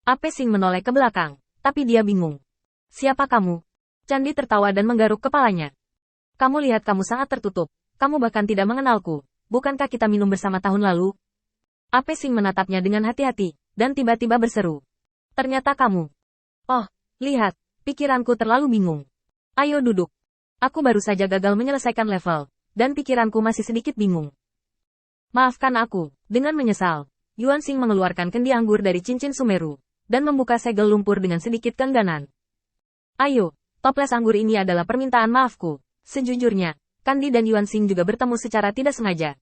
Ape Sing menoleh ke belakang, tapi dia bingung. Siapa kamu? Candi tertawa dan menggaruk kepalanya. Kamu lihat kamu sangat tertutup, kamu bahkan tidak mengenalku. Bukankah kita minum bersama tahun lalu? Ape Sing menatapnya dengan hati-hati, dan tiba-tiba berseru. Ternyata kamu. Oh, lihat, pikiranku terlalu bingung. Ayo duduk. Aku baru saja gagal menyelesaikan level, dan pikiranku masih sedikit bingung. Maafkan aku, dengan menyesal. Yuan Xing mengeluarkan kendi anggur dari cincin Sumeru, dan membuka segel lumpur dengan sedikit keengganan. Ayo, toples anggur ini adalah permintaan maafku. Sejujurnya, Kandi dan Yuan Xing juga bertemu secara tidak sengaja.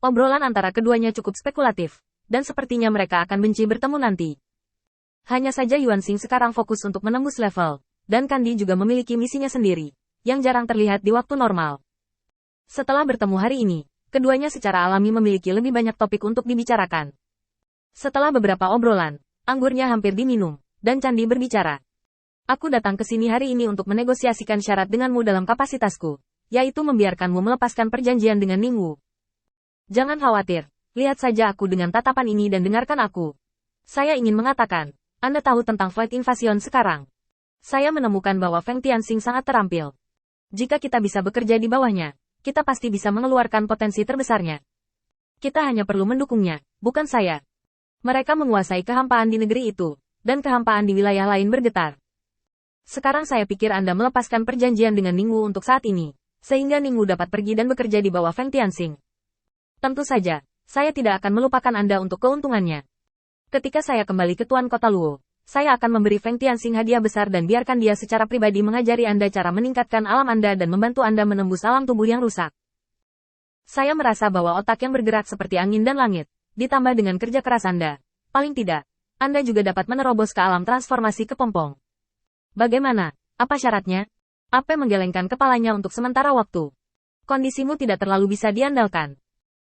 Obrolan antara keduanya cukup spekulatif, dan sepertinya mereka akan benci bertemu nanti. Hanya saja Yuan Xing sekarang fokus untuk menembus level, dan Kandi juga memiliki misinya sendiri, yang jarang terlihat di waktu normal. Setelah bertemu hari ini, keduanya secara alami memiliki lebih banyak topik untuk dibicarakan. Setelah beberapa obrolan, anggurnya hampir diminum, dan Candi berbicara. Aku datang ke sini hari ini untuk menegosiasikan syarat denganmu dalam kapasitasku, yaitu membiarkanmu melepaskan perjanjian dengan Ningwu. Jangan khawatir, lihat saja aku dengan tatapan ini dan dengarkan aku. Saya ingin mengatakan, Anda tahu tentang Flight Invasion sekarang. Saya menemukan bahwa Feng Tianxing sangat terampil. Jika kita bisa bekerja di bawahnya, kita pasti bisa mengeluarkan potensi terbesarnya. Kita hanya perlu mendukungnya, bukan saya. Mereka menguasai kehampaan di negeri itu, dan kehampaan di wilayah lain bergetar. Sekarang saya pikir Anda melepaskan perjanjian dengan Ningwu untuk saat ini, sehingga Ningwu dapat pergi dan bekerja di bawah Feng Tianxing. Tentu saja, saya tidak akan melupakan Anda untuk keuntungannya. Ketika saya kembali ke Tuan Kota Luo, saya akan memberi Feng Tianxing hadiah besar dan biarkan dia secara pribadi mengajari Anda cara meningkatkan alam Anda dan membantu Anda menembus alam tubuh yang rusak. Saya merasa bahwa otak yang bergerak seperti angin dan langit, ditambah dengan kerja keras Anda, paling tidak, Anda juga dapat menerobos ke alam transformasi kepompong. Bagaimana? Apa syaratnya? Ape menggelengkan kepalanya untuk sementara waktu. Kondisimu tidak terlalu bisa diandalkan.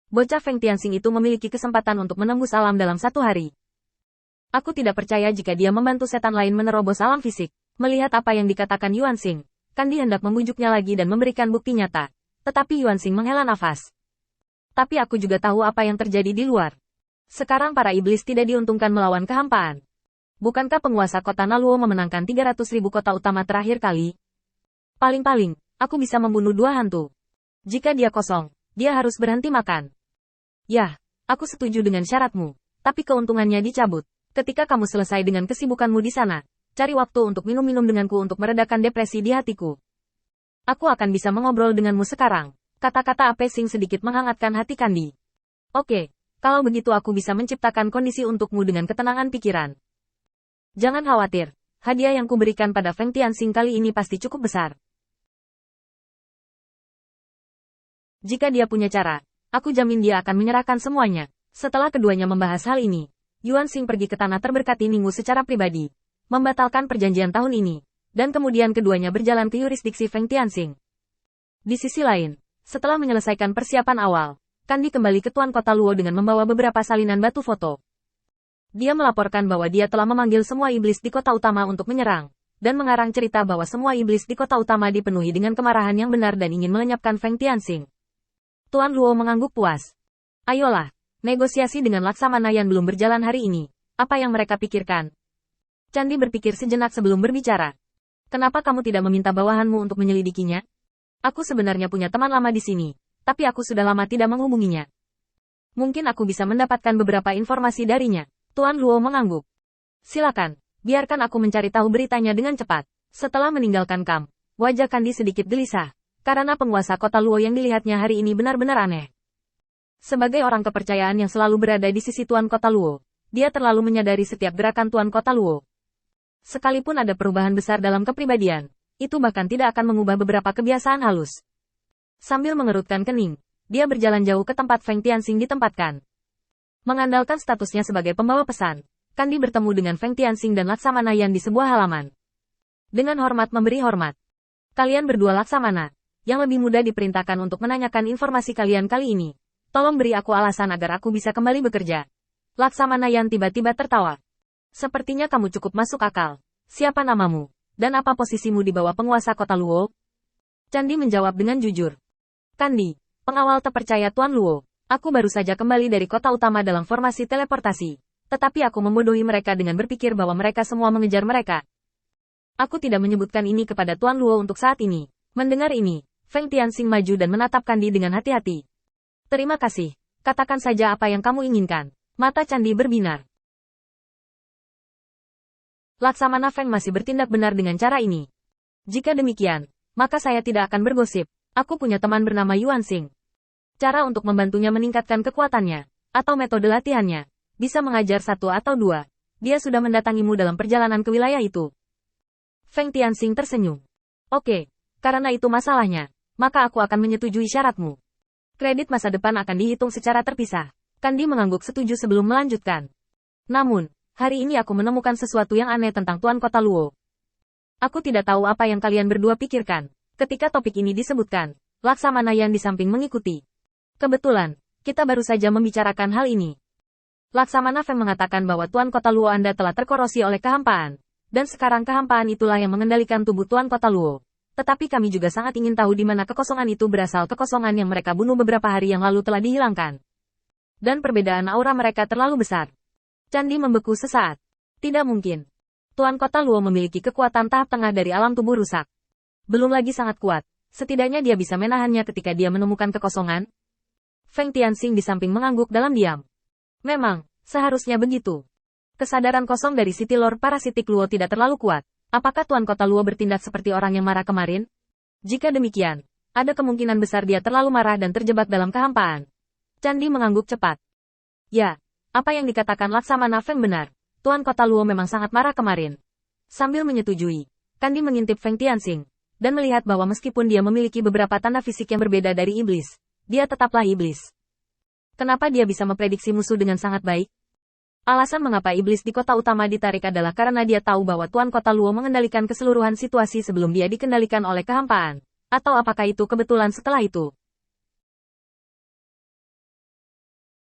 Bocah Feng Tianxing itu memiliki kesempatan untuk menembus alam dalam 1 hari. Aku tidak percaya jika dia membantu setan lain menerobos alam fisik. Melihat apa yang dikatakan Yuan Xing, Kandi hendak membujuknya lagi dan memberikan bukti nyata. Tetapi Yuan Xing menghela nafas. Tapi aku juga tahu apa yang terjadi di luar. Sekarang para iblis tidak diuntungkan melawan kehampaan. Bukankah penguasa kota Naluo memenangkan 300.000 kota utama terakhir kali? Paling-paling, aku bisa membunuh 2 hantu. Jika dia kosong, dia harus berhenti makan. Yah, aku setuju dengan syaratmu, tapi keuntungannya dicabut. Ketika kamu selesai dengan kesibukanmu di sana, cari waktu untuk minum-minum denganku untuk meredakan depresi di hatiku. Aku akan bisa mengobrol denganmu sekarang. Kata-kata Ape Sing sedikit menghangatkan hati Kandi. Oke, kalau begitu aku bisa menciptakan kondisi untukmu dengan ketenangan pikiran. Jangan khawatir, hadiah yang kuberikan pada Feng Tianxing kali ini pasti cukup besar. Jika dia punya cara, aku jamin dia akan menyerahkan semuanya. Setelah keduanya membahas hal ini, Yuan Xing pergi ke tanah terberkati Ningwu secara pribadi, membatalkan perjanjian tahun ini, dan kemudian keduanya berjalan ke yurisdiksi Feng Tianxing. Di sisi lain, setelah menyelesaikan persiapan awal, Kandi kembali ke Tuan Kota Luo dengan membawa beberapa salinan batu foto. Dia melaporkan bahwa dia telah memanggil semua iblis di kota utama untuk menyerang, dan mengarang cerita bahwa semua iblis di kota utama dipenuhi dengan kemarahan yang benar dan ingin melenyapkan Feng Tianxing. Tuan Luo mengangguk puas. Ayolah, negosiasi dengan Laksamana yang belum berjalan hari ini. Apa yang mereka pikirkan? Candi berpikir sejenak sebelum berbicara. Kenapa kamu tidak meminta bawahanmu untuk menyelidikinya? Aku sebenarnya punya teman lama di sini, tapi aku sudah lama tidak menghubunginya. Mungkin aku bisa mendapatkan beberapa informasi darinya. Tuan Luo mengangguk. Silakan, biarkan aku mencari tahu beritanya dengan cepat. Setelah meninggalkan kamp, wajah Kandi sedikit gelisah, karena penguasa kota Luo yang dilihatnya hari ini benar-benar aneh. Sebagai orang kepercayaan yang selalu berada di sisi Tuan Kota Luo, dia terlalu menyadari setiap gerakan Tuan Kota Luo. Sekalipun ada perubahan besar dalam kepribadian, itu bahkan tidak akan mengubah beberapa kebiasaan halus. Sambil mengerutkan kening, dia berjalan jauh ke tempat Feng Tianxing ditempatkan. Mengandalkan statusnya sebagai pembawa pesan, Kandi bertemu dengan Feng Tianxing dan Laksamana Yan di sebuah halaman. Dengan hormat memberi hormat. Kalian berdua Laksamana, yang lebih mudah diperintahkan untuk menanyakan informasi kalian kali ini. Tolong beri aku alasan agar aku bisa kembali bekerja. Laksamana Yan tiba-tiba tertawa. Sepertinya kamu cukup masuk akal. Siapa namamu? Dan apa posisimu di bawah penguasa kota Luo? Candi menjawab dengan jujur. Kandi, pengawal terpercaya Tuan Luo. Aku baru saja kembali dari kota utama dalam formasi teleportasi. Tetapi aku membodohi mereka dengan berpikir bahwa mereka semua mengejar mereka. Aku tidak menyebutkan ini kepada Tuan Luo untuk saat ini. Mendengar ini, Feng Tianxing maju dan menatap Kandi dengan hati-hati. Terima kasih. Katakan saja apa yang kamu inginkan. Mata Candi berbinar. Laksamana Feng masih bertindak benar dengan cara ini. Jika demikian, maka saya tidak akan bergosip. Aku punya teman bernama Yuan Xing. Cara untuk membantunya meningkatkan kekuatannya, atau metode latihannya, bisa mengajar 1 atau 2. Dia sudah mendatangimu dalam perjalanan ke wilayah itu. Feng Tianxing tersenyum. Oke, karena itu masalahnya, maka aku akan menyetujui syaratmu. Kredit masa depan akan dihitung secara terpisah. Kandi mengangguk setuju sebelum melanjutkan. Namun, hari ini aku menemukan sesuatu yang aneh tentang Tuan Kota Luo. Aku tidak tahu apa yang kalian berdua pikirkan. Ketika topik ini disebutkan, Laksamana yang di samping mengikuti. Kebetulan, kita baru saja membicarakan hal ini. Laksamana Feng mengatakan bahwa Tuan Kota Luo Anda telah terkorosi oleh kehampaan. Dan sekarang kehampaan itulah yang mengendalikan tubuh Tuan Kota Luo. Tetapi kami juga sangat ingin tahu di mana kekosongan itu berasal. Kekosongan yang mereka bunuh beberapa hari yang lalu telah dihilangkan. Dan perbedaan aura mereka terlalu besar. Candi membeku sesaat. Tidak mungkin. Tuan Kota Luo memiliki kekuatan tahap tengah dari alam tubuh rusak. Belum lagi sangat kuat. Setidaknya dia bisa menahannya ketika dia menemukan kekosongan. Feng Tianxing di samping mengangguk dalam diam. Memang, seharusnya begitu. Kesadaran kosong dari City Lord Parasitik Luo tidak terlalu kuat. Apakah Tuan Kota Luo bertindak seperti orang yang marah kemarin? Jika demikian, ada kemungkinan besar dia terlalu marah dan terjebak dalam kehampaan. Candi mengangguk cepat. Ya, apa yang dikatakan Laksamana Feng benar. Tuan Kota Luo memang sangat marah kemarin. Sambil menyetujui, Kandi mengintip Feng Tianxing, dan melihat bahwa meskipun dia memiliki beberapa tanda fisik yang berbeda dari iblis, dia tetaplah iblis. Kenapa dia bisa memprediksi musuh dengan sangat baik? Alasan mengapa iblis di kota utama ditarik adalah karena dia tahu bahwa Tuan Kota Luo mengendalikan keseluruhan situasi sebelum dia dikendalikan oleh kehampaan. Atau apakah itu kebetulan setelah itu?